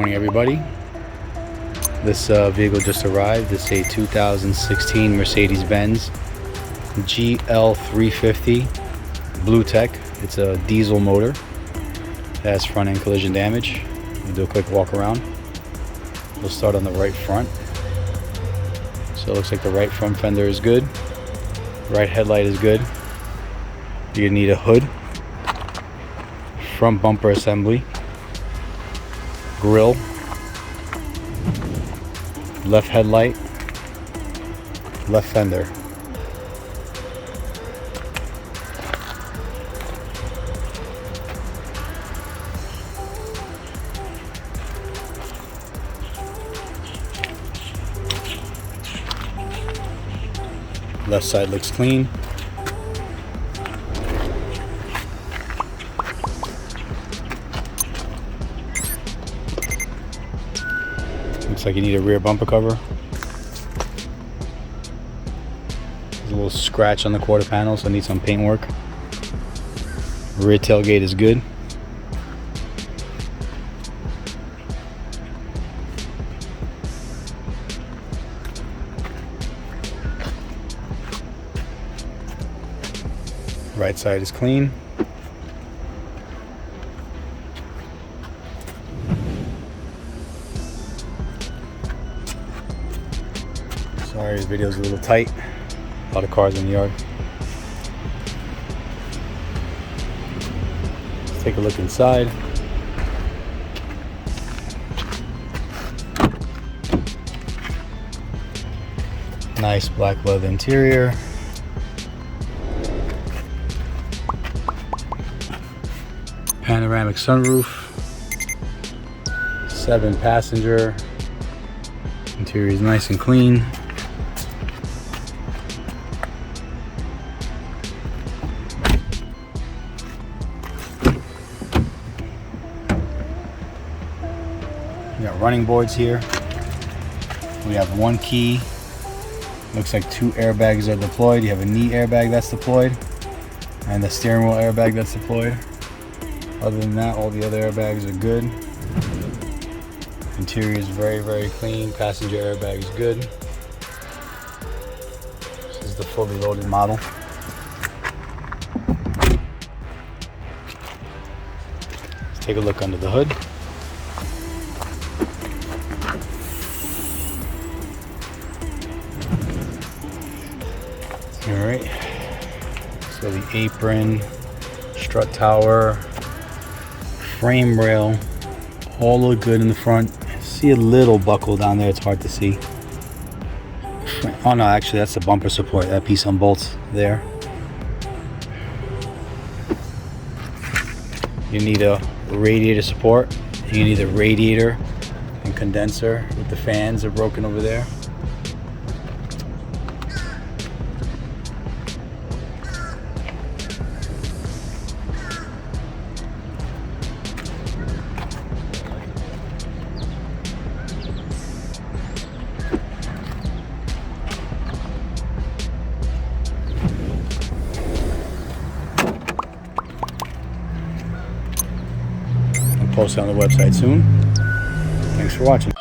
morning, everybody. This vehicle just arrived. It's a 2016 Mercedes-Benz GL 350 Bluetec. It's a diesel motor. It has front end collision damage. We'll do a quick walk around. We'll start on the right front. So it looks like the right front fender is good. Right headlight is good. You need a hood, front bumper assembly, grille, left headlight, left fender. Left side looks clean. Looks like you need a rear bumper cover. There's a little scratch on the quarter panel, so it needs some paint work. Rear tailgate is good. Right side is clean. Sorry, this video's a little tight. A lot of cars in the yard. Let's take a look inside. Nice black leather interior. Panoramic sunroof. 7-passenger. Interior is nice and clean. We got running boards here. We have one key. Looks like 2 airbags are deployed. You have a knee airbag that's deployed and the steering wheel airbag that's deployed. Other than that, all the other airbags are good. Interior is very, very clean. Passenger airbag is good. This is the fully loaded model. Let's take a look under the hood. All right. So the apron, strut tower, frame rail, all look good in the front. See a little buckle down there, it's hard to see. Oh no, actually that's the bumper support, that piece on bolts there. You need a radiator support. You need a radiator and condenser with the fans are broken over there. Post it on the website soon. Thanks for watching.